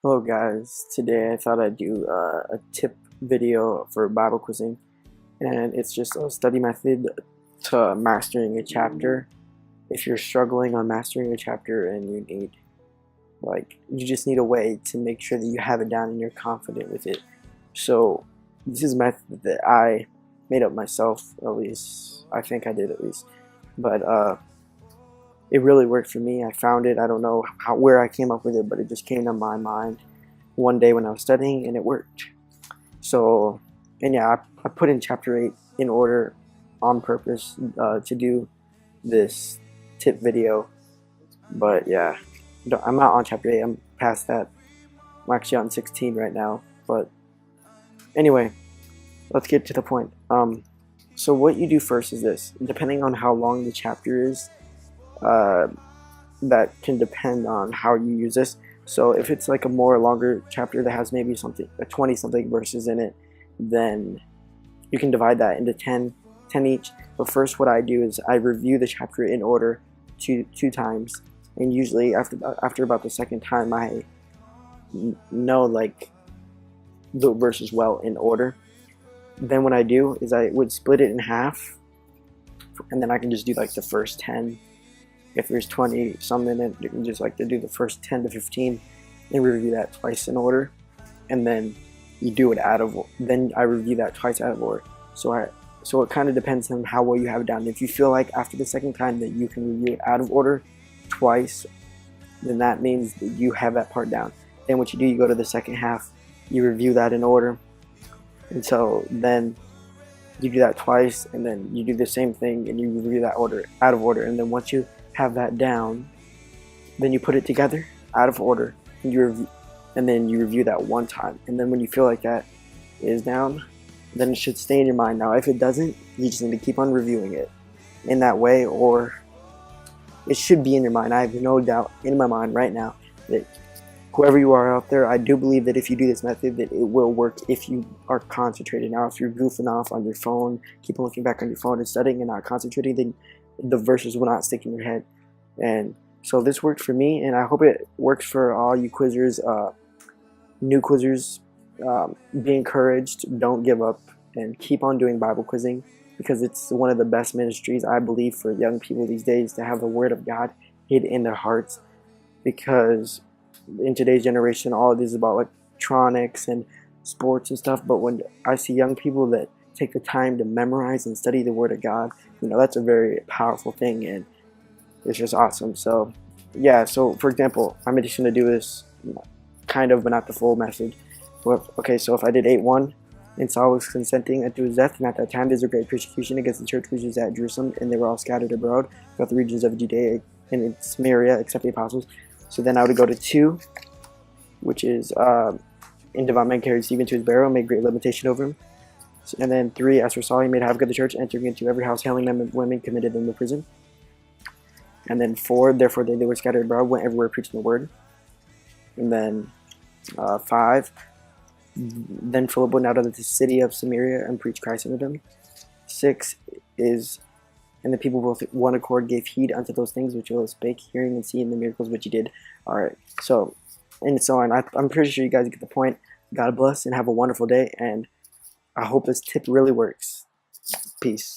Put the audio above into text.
Hello guys, today I thought I'd do a tip video for Bible quizzing, and it's just a study method to mastering a chapter. If you're struggling on mastering a chapter and you just need a way to make sure that you have it down and you're confident with it. So this is a method that I made up myself, at least I think I did at least, but it really worked for me. I found it. I don't know where I came up with it, but it just came to my mind one day when I was studying, and it worked. So, and yeah, I put in chapter 8 in order on purpose to do this tip video. But yeah, I'm not on chapter 8. I'm past that. I'm actually on 16 right now. But anyway, let's get to the point. So what you do first is this. Depending on how long the chapter is, that can depend on how you use this. So if it's like a more longer chapter that has maybe something 20 something verses in it, then you can divide that into 10 each. But first, what I do is I review the chapter in order two times, and usually after about the second time I know like the verses well in order. Then what I do is I would split it in half, and then I can just do like the first 10. If there's 20 some in it, you can just like to do the first 10 to 15 and review that twice in order, and then you do it then I review that twice out of order. So it kind of depends on how well you have it down. If you feel like after the second time that you can review it out of order twice, then that means that you have that part down. Then what you do, you go to the second half, you review that in order, and so then you do that twice, and then you do the same thing and you review that order out of order. And then once you have that down, then you put it together out of order, and then you review that one time. And then when you feel like that is down, then it should stay in your mind. Now if it doesn't, you just need to keep on reviewing it in that way, or it should be in your mind. I have no doubt in my mind right now that whoever you are out there, I do believe that if you do this method, that it will work if you are concentrated. Now if you're goofing off on your phone, keep on looking back on your phone and studying and not concentrating, then the verses will not stick in your head. And so this worked for me, and I hope it works for all you quizzers, new quizzers. Be encouraged, don't give up, and keep on doing Bible quizzing, because it's one of the best ministries, I believe, for young people these days to have the Word of God hid in their hearts. Because in today's generation, all of this is about electronics and sports and stuff, but when I see young people that take the time to memorize and study the Word of God, that's a very powerful thing, and it's just awesome. So yeah, so for example, I'm just going to do this kind of, but not the full message. Okay, so if I did 8:1, and Saul was consenting unto his death, and at that time there was a great persecution against the church which was at Jerusalem, and they were all scattered abroad throughout the regions of Judea and in Samaria, except the apostles. So then I would go to 2, which is and devout men carried Stephen to his burial and made great lamentation over him. And then 3, as for Saul, he made havoc of the church, entering into every house, hailing men and women, committed them to prison. And then 4, therefore they were scattered abroad, went everywhere preaching the word. And then 5, then Philip went out of the city of Samaria and preached Christ unto them. 6 is, and the people with one accord gave heed unto those things which Philip spake, hearing and seeing the miracles which he did. Alright, so, and so on. I'm pretty sure you guys get the point. God bless and have a wonderful day, and I hope this tip really works. Peace.